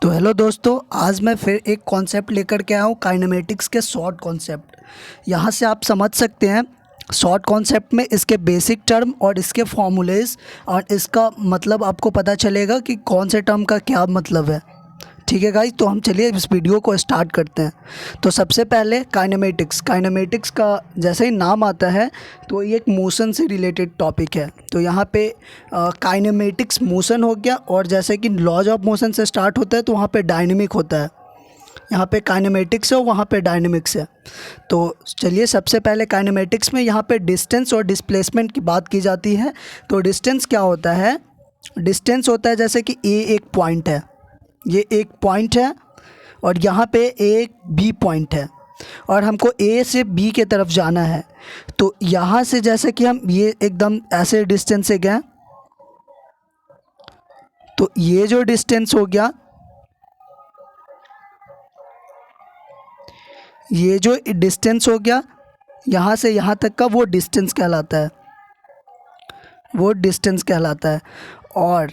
तो हेलो दोस्तों, आज मैं फिर एक कॉन्सेप्ट लेकर के आया हूँ काइनेमेटिक्स के शॉर्ट कॉन्सेप्ट। यहाँ से आप समझ सकते हैं शॉर्ट कॉन्सेप्ट में इसके बेसिक टर्म और इसके फॉर्मूलेज और इसका मतलब आपको पता चलेगा कि कौन से टर्म का क्या मतलब है। ठीक है गाइस, तो हम चलिए इस वीडियो को स्टार्ट करते हैं। तो सबसे पहले काइनेमेटिक्स का जैसे ही नाम आता है तो ये एक मोशन से रिलेटेड टॉपिक है। तो यहाँ पे काइनेमेटिक्स मोशन हो गया, और जैसे कि लॉज ऑफ मोशन से स्टार्ट होता है तो वहाँ पे डायनेमिक होता है। यहाँ पे काइनेमेटिक्स है, वहाँ पे डायनेमिक्स है। तो चलिए सबसे पहले काइनेमेटिक्स में यहाँ पे डिस्टेंस और डिस्प्लेसमेंट की बात की जाती है। तो डिस्टेंस क्या होता है? डिस्टेंस होता है जैसे कि ए एक पॉइंट है, ये एक पॉइंट है और यहाँ पे एक बी पॉइंट है और हमको ए से बी के तरफ जाना है। तो यहाँ से जैसे कि हम ये एकदम ऐसे डिस्टेंस से गए, तो ये जो डिस्टेंस हो गया, ये जो डिस्टेंस हो गया यहाँ से यहाँ तक का, वो डिस्टेंस कहलाता है, वो डिस्टेंस कहलाता है। और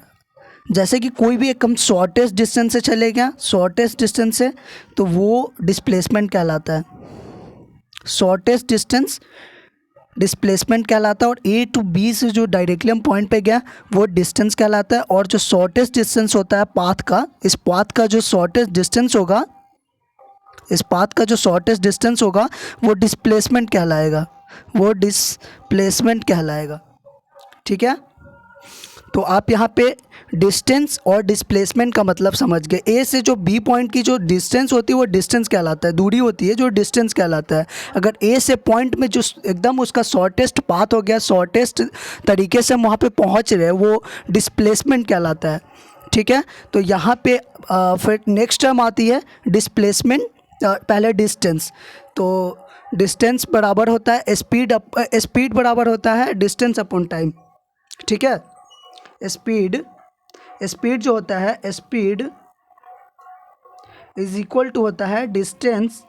जैसे कि कोई भी एक हम शॉर्टेस्ट डिस्टेंस से चले गए, शॉर्टेस्ट डिस्टेंस से, तो वो डिस्प्लेसमेंट कहलाता है। शॉर्टेस्ट डिस्टेंस डिस्प्लेसमेंट कहलाता है। और ए टू बी से जो डायरेक्टली हम पॉइंट पे गया वो डिस्टेंस कहलाता है। और जो शॉर्टेस्ट डिस्टेंस होता है पाथ का, इस पाथ का जो शॉर्टेस्ट डिस्टेंस होगा, इस पाथ का जो शॉर्टेस्ट डिस्टेंस होगा वो डिस्प्लेसमेंट कहलाएगा, वो डिस्प्लेसमेंट कहलाएगा। ठीक है, तो आप यहाँ पे डिस्टेंस और डिस्प्लेसमेंट का मतलब समझ गए। ए से जो बी पॉइंट की जो डिस्टेंस होती है वो डिस्टेंस कहलाता है, दूरी होती है जो डिस्टेंस कहलाता है। अगर ए से पॉइंट में जो एकदम उसका शॉर्टेस्ट पाथ हो गया, शॉर्टेस्ट तरीके से हम वहाँ पे पहुँच रहे हैं, वो डिस्प्लेसमेंट कहलाता है। ठीक है, तो यहाँ पे फिर नेक्स्ट टर्म आती है डिस्प्लेसमेंट। पहले डिस्टेंस, तो डिस्टेंस बराबर होता है स्पीड बराबर होता है डिस्टेंस अपॉन टाइम। ठीक है, स्पीड जो होता है, स्पीड इज इक्वल टू होता है डिस्टेंस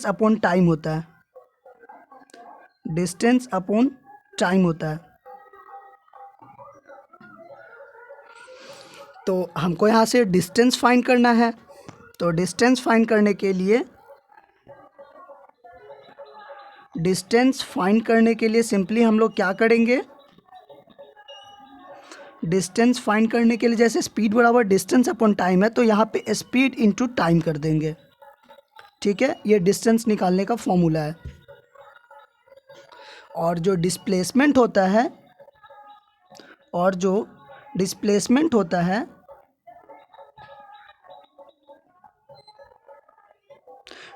अपॉन टाइम होता है, डिस्टेंस अपॉन टाइम होता है। तो हमको यहाँ से डिस्टेंस फाइंड करना है। तो डिस्टेंस फाइंड करने के लिए सिंपली हम लोग क्या करेंगे? डिस्टेंस फाइंड करने के लिए जैसे स्पीड बराबर डिस्टेंस अपॉन टाइम है, तो यहाँ पे स्पीड इनटू टाइम कर देंगे। ठीक है, ये डिस्टेंस निकालने का फॉर्मूला है। और जो डिस्प्लेसमेंट होता है,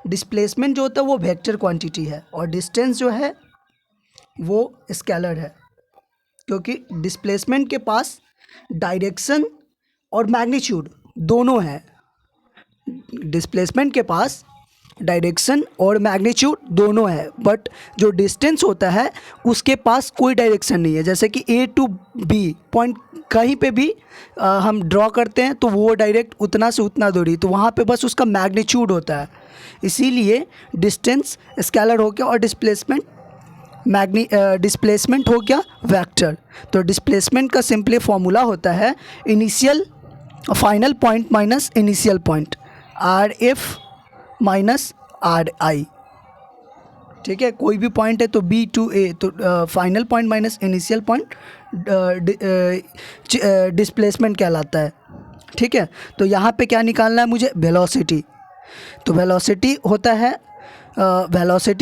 डिस्प्लेसमेंट जो होता है वो वेक्टर क्वांटिटी है, और डिस्टेंस जो है वो स्केलर है। क्योंकि डिस्प्लेसमेंट के पास डायरेक्शन और मैग्नीट्यूड दोनों है, डिस्प्लेसमेंट के पास डायरेक्शन और मैग्नीट्यूड दोनों है, बट जो डिस्टेंस होता है उसके पास कोई डायरेक्शन नहीं है। जैसे कि ए टू बी पॉइंट कहीं पे भी हम ड्रॉ करते हैं तो वो डायरेक्ट उतना से उतना दूरी, तो वहाँ पे बस उसका मैग्नीट्यूड होता है। इसीलिए डिस्टेंस स्केलर हो गया और डिस्प्लेसमेंट हो गया वेक्टर। तो डिस्प्लेसमेंट का सिंपली फॉर्मूला होता है initial final point minus initial point, are f minus r आई। ठीक है, कोई भी पॉइंट है तो बी टू ए, तो final point minus initial point displacement कहलाता है। ठीक है, तो यहाँ पे क्या निकालना है मुझे? वेलोसिटी। तो वेलोसिटी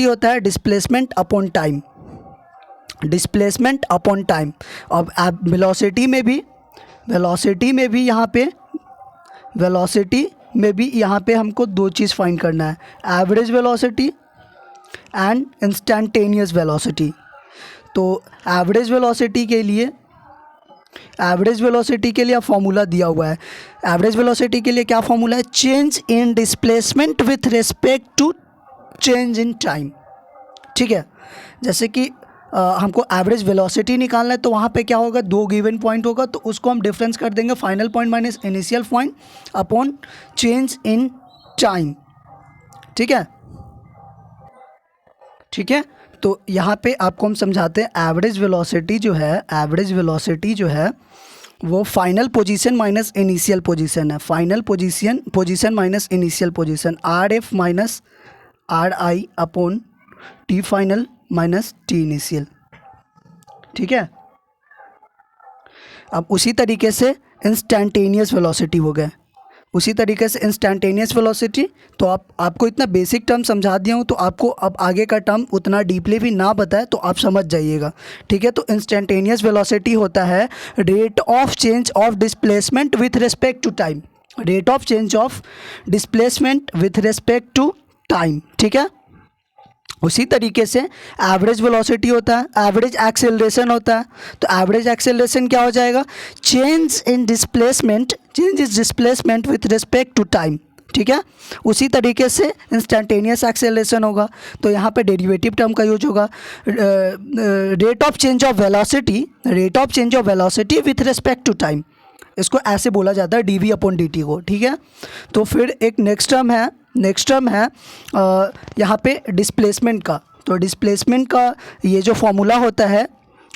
होता है displacement upon time, displacement upon time. अब वेलोसिटी में भी यहाँ पे हमको दो चीज़ फाइंड करना है, average velocity and instantaneous velocity. तो एवरेज वेलोसिटी के लिए फॉर्मूला दिया हुआ है। एवरेज वेलोसिटी के लिए क्या फॉर्मूला है? Change in displacement with respect to change in time. ठीक है, जैसे कि हमको एवरेज वेलोसिटी निकालना है, तो वहाँ पे क्या होगा? दो गिवन पॉइंट होगा, तो उसको हम डिफरेंस कर देंगे final point minus initial point upon change in time. ठीक है, तो यहाँ पे आपको हम समझाते हैं एवरेज वेलोसिटी जो है वो final position minus initial position है। Final position minus initial position, r f minus r i upon t final minus t initial. ठीक है। अब उसी तरीके से इंस्टेंटेनियस वेलोसिटी हो गए, उसी तरीके से इंस्टेंटेनियस वेलोसिटी। तो आपको इतना बेसिक टर्म समझा दिया हूँ, तो आपको अब आगे का टर्म उतना डीपली भी ना बताए तो आप समझ जाइएगा। ठीक है। तो इंस्टेंटेनियस वेलोसिटी होता है rate of change of displacement with respect to time, rate of change of displacement with respect to time. ठीक है। उसी तरीके से एवरेज वेलोसिटी होता है, एवरेज एक्सेलरेशन होता है। तो एवरेज एक्सेलरेशन क्या हो जाएगा, change in displacement with respect to time. ठीक है। उसी तरीके से इंस्टेंटेनियस एक्सेलरेशन होगा, तो यहाँ पे डेरिवेटिव टर्म का यूज होगा, rate of change of velocity with respect to time. इसको ऐसे बोला जाता है dv अपॉन dt को। ठीक है। तो फिर एक नेक्स्ट टर्म है यहाँ पे डिस्प्लेसमेंट का। तो डिस्प्लेसमेंट का ये जो फॉर्मूला होता है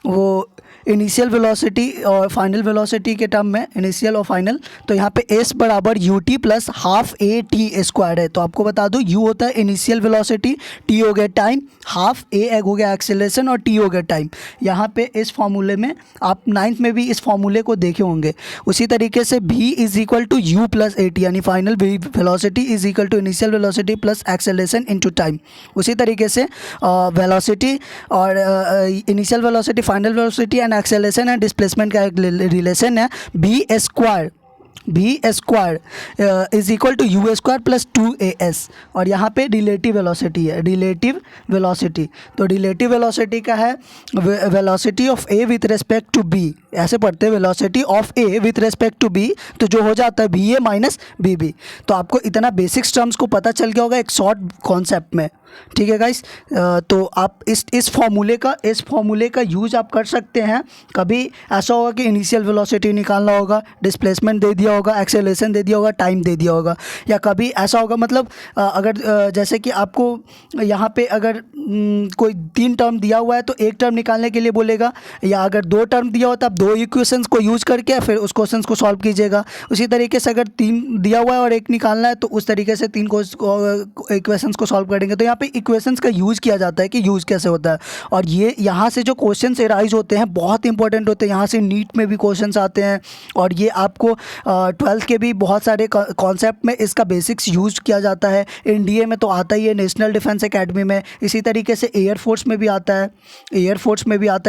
वो इनिशियल वेलोसिटी और फाइनल वेलोसिटी के टर्म में, इनिशियल और फाइनल। तो यहाँ पे s बराबर U T plus half A T square है। तो आपको बता दूँ u होता है इनिशियल वेलोसिटी, t हो गया टाइम, हाफ ए हो गया एक्सेलरेशन और t हो गया टाइम। यहाँ पे इस फॉर्मूले में आप 9th में भी इस फॉर्मूले को देखे होंगे। उसी तरीके से v is equal to u plus a t, यानी final velocity is equal to initial velocity plus acceleration into time. उसी तरीके से वेलोसिटी और initial velocity, final velocity and acceleration and displacement का एक रिलेशन है v square is equal to u square plus 2as। और यहाँ पे रिलेटिव वेलोसिटी है, रिलेटिव वेलोसिटी। तो रिलेटिव वेलोसिटी का है velocity of A with respect to b, ऐसे पढ़ते हैं velocity of A with respect to B, तो जो हो जाता है B A minus B B. तो आपको इतना बेसिक्स टर्म्स को पता चल गया होगा एक शॉर्ट कॉन्सेप्ट में। ठीक है गाइस। तो आप इस फॉर्मूले का यूज आप कर सकते हैं। कभी ऐसा होगा कि इनिशियल वेलोसिटी निकालना होगा, डिस्प्लेसमेंट दे दिया होगा, एक्सेलरेशन दे दिया होगा, टाइम दे दिया होगा। या कभी ऐसा होगा, मतलब अगर जैसे कि आपको यहाँ पे अगर कोई 3 टर्म दिया हुआ है तो एक टर्म निकालने के लिए बोलेगा, या अगर 2 टर्म दिया हो तो आप 2 इक्वेशंस को यूज करके फिर उस क्वेश्चंस को सॉल्व कीजिएगा। उसी तरीके से अगर 3 दिया हुआ है और एक निकालना है तो उस तरीके से 3 इक्वेशंस को सॉल्व करेंगे। तो यहाँ पे इक्वेशंस का यूज़ किया जाता है कि यूज़ कैसे होता है। और ये यहाँ से जो क्वेश्चंस एराइज होते हैं बहुत इंपॉर्टेंट होते हैं, यहाँ से नीट में भी क्वेश्चंस आते हैं। और ये आपको 12th के भी बहुत सारे कॉन्सेप्ट में इसका बेसिक्स यूज किया जाता है। एनडीए में तो आता ही है, नेशनल डिफेंस एकेडमी में। इसी तरीके से एयरफोर्स में भी आता है,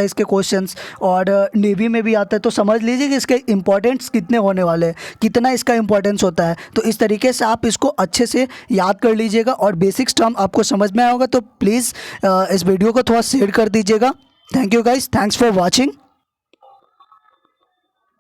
इसके क्वेश्चंस, और नेवी में भी आता है। तो समझ लीजिए कि इसके इंपॉर्टेंस कितने होने वाले हैं, कितना इसका इंपॉर्टेंस होता है। तो इस तरीके से आप इसको अच्छे से याद कर लीजिएगा और बेसिक्स टर्म आपको समझ में आया होगा। तो प्लीज़ इस वीडियो को थोड़ा शेयर कर दीजिएगा। Thank you guys, thanks for watching.